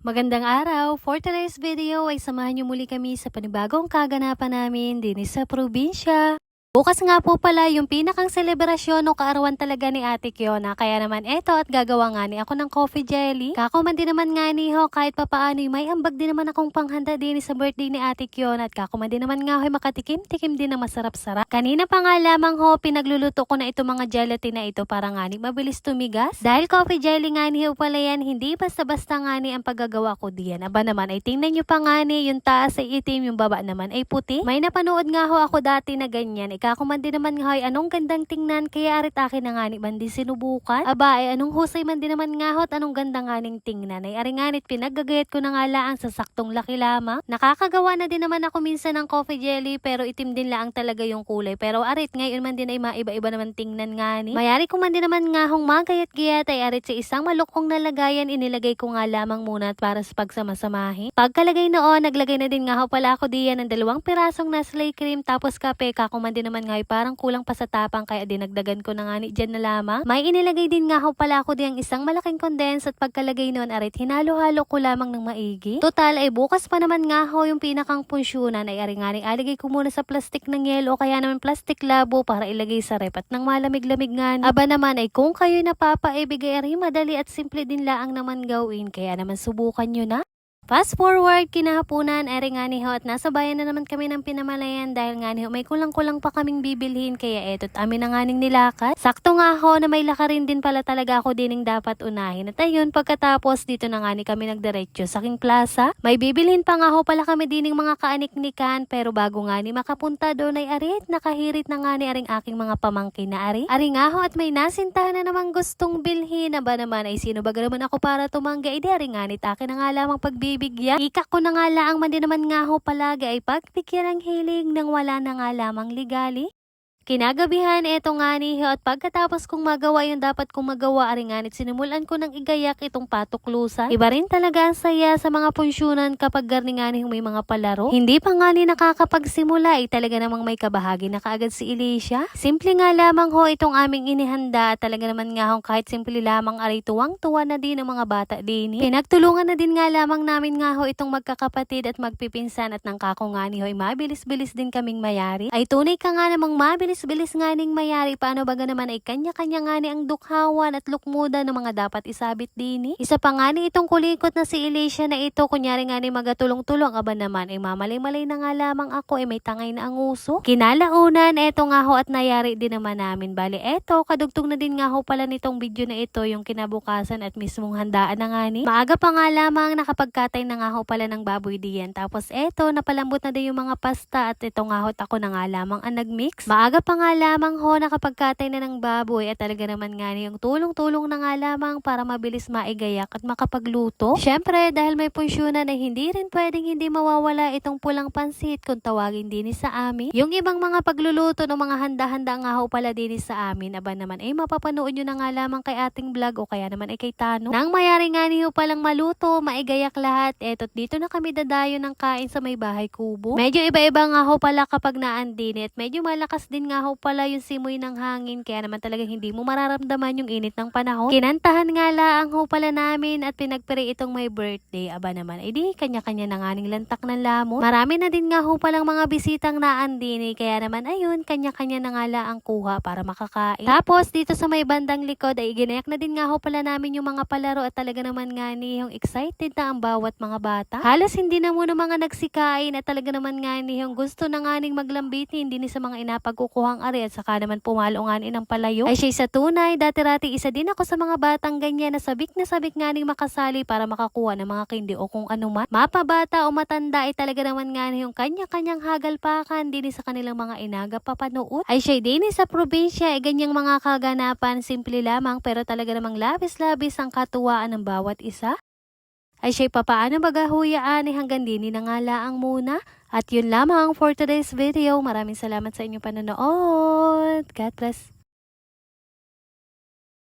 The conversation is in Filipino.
Magandang araw! For today's video ay samahan niyo muli kami sa panibagong kaganapan namin din sa probinsya. Bukas nga po pala yung pinakang selebrasyon o kaarawan talaga ni Ate Kiona. Kaya naman eto at gagawa nga ni ako ng coffee jelly. Kako man din naman nga ni ho kahit papaano may ambag din naman akong panghanda din sa birthday ni Ate Kiona. At kako man din naman nga ho makatikim-tikim din na masarap-sarap. Kanina pa nga lamang ho pinagluluto ko na ito mga gelatin na ito para nga ni mabilis tumigas. Dahil coffee jelly nga ni ho pala yan, hindi basta-basta nga ni ang paggagawa ko diyan. Aba naman ay tingnan nyo pa nga ni yung taas ay itim, yung baba naman ay puti. May napanood nga ho ako dati na ganyan. Kako man din naman nga anong gandang tingnan kaya arit akin na nga ni man din sinubukan. Aba ay anong husay man din naman nga ho at anong ganda nga ning tingnan. Ay ari nga nit pinaggagayat ko na nga laang sa saktong laki lamang. Nakakagawa na din naman ako minsan ng coffee jelly pero itim din laang talaga yung kulay. Pero arit ngayon man din ay maiba-iba naman tingnan nga ni. Mayari ko man din naman nga hong magayat-gayat ay arit sa isang malukong na lagayan inilagay ko nga lamang muna at para sa pagsamasamahin. Pagkalagay noon naglagay na din nga ho pala ako diyan ng 2 pirasong Nestle cream tapos kape. Kako man din naman nga parang kulang pa sa tapang kaya dinagdagan ko na nga ni dyan na lamang. May inilagay din nga ho pala ako diyang isang malaking condense at pagkalagay noon arit hinalo-halo ko lamang ng maigi. Total ay bukas pa naman nga ho yung pinakang punsyonan ay ari nga alagay ko muna sa plastic ng yelo o kaya naman plastic labo para ilagay sa rep at nang malamig-lamig nga. Aba naman ay kung kayo napapaibigay ari madali at simple din laang naman gawin kaya naman subukan nyo na. Fast forward, kinahapunan, ere nga ni ho at nasa bayan na naman kami ng Pinamalayan dahil nga ni ho may kulang-kulang pa kaming bibilhin kaya eto't amin na nga ning nilakat. Sakto nga ho na may lakarin din pala talaga ako dining dapat unahin. At ayun, pagkatapos dito na nga ni kami nagdiretso sa King Plaza. May bibilhin pa nga ho pala kami dining mga kaanik-nikan pero bago nga ni makapunta doon ay arit, nakahirit na nga ni aring aking mga pamangkin na ari. Ari nga ho at may nasintahan na namang gustong bilhin. Aba naman ay sino ba naman ako para tumangga? Edi ari nga nit akin na nga lamang pagbibigyan. Ika ko na nga laang man din naman nga ho palagi ay pagpikyan ng hiling nang wala na nga lamang ligali. Kinagabihan, eto nga ni at pagkatapos kong magawa yung dapat kong magawa, aringanit sinimulan ko ng igayak itong patuklusan. Iba rin talaga ang saya sa mga punsyonan kapag garninganing may mga palaro. Hindi pa nga ni nakakapagsimula, talaga namang may kabahagi na kaagad si Alicia. Simple nga lamang ho itong aming inihanda, talaga naman nga ho kahit simple lamang aray tuwang-tuwa na din ang mga bata din. Pinagtulungan na din nga lamang namin nga ho itong magkakapatid at magpipinsan at nang kako nga ni ho ay mabilis-bilis din kaming mayari. Ay tunay ka nga namang mabilis-bilis nga ning mayari, paano baga naman ay kanya-kanya nga ni ang dukhawan at lukmuda ng mga dapat isabit din. Isa pa nga ni itong kulikot na si Alicia na ito, kunyari nga ni magatulong-tulong, aba naman ay mamalay-malay na nga lamang ako ay may tangay na ang uso. Kinalaunan, eto nga ho at nayari din naman namin. Bali eto, kadugtong na din nga ho pala nitong video na ito yung kinabukasan at mismong handaan na nga ni. Maaga pa nga lamang nakapagkatay na nga ho pala ng baboy diyan. Tapos eto, napalambot na din yung mga pasta at ito nga ho ako na nga lamang ang nagmix. Maaga pa nga lamang ho nakapagkatay na ng baboy at talaga naman nga yung tulong-tulong na nga lamang para mabilis maigayak at makapagluto. Syempre dahil may punsyonan ay hindi rin pwedeng hindi mawawala itong pulang pansit kung tawagin din sa amin. Yung ibang mga pagluluto ng mga handa-handa nga ho pala din sa amin, aba naman ay mapapanood nyo na nga lamang kay ating vlog o kaya naman ay kay Tano. Nang mayari nga niyo palang maluto, maigayak lahat, eto't dito na kami dadayo ng kain sa may bahay kubo. Medyo iba-iba nga ho pala kapag naandin at medyo malakas din nga ho pala yung simoy ng hangin kaya naman talagang hindi mo mararamdaman yung init ng panahon. Kinantahan nga laang ho pala namin at pinagpiri itong may birthday. Aba naman, edi kanya-kanya na nga ning lantak ng lamon. Marami na din nga ho palang mga bisitang naandini kaya naman ayun, kanya-kanya na nga laang kuha para makakain. Tapos dito sa may bandang likod ay ginayak na din nga ho pala namin yung mga palaro at talaga naman nga ni yung excited na ang bawat mga bata. Halos hindi na muna mga nagsikain at talaga naman nga ni yung gusto na nga ning maglambitin din sa mga inapagkukuhang ari at saka naman pumalungan ng palayo. Ay siya sa tunay, dati-rati isa din ako sa mga batang ganyan na sabik nga ning makasali para makakuha ng mga kindi o kung ano man. Mapabata o matanda ay talaga naman nga yung kanya-kanyang hagalpakan din sa kanilang mga inaga papanood. Ay siya din sa probinsya ay ganyang mga kaganapan, simple lamang pero talaga namang labis-labis ang katuwaan ng bawat isa. Ay siya papaano bagahuyaan ay hanggang din na nga laang muna. At yun lamang for today's video. Maraming salamat sa inyong panonood. God bless.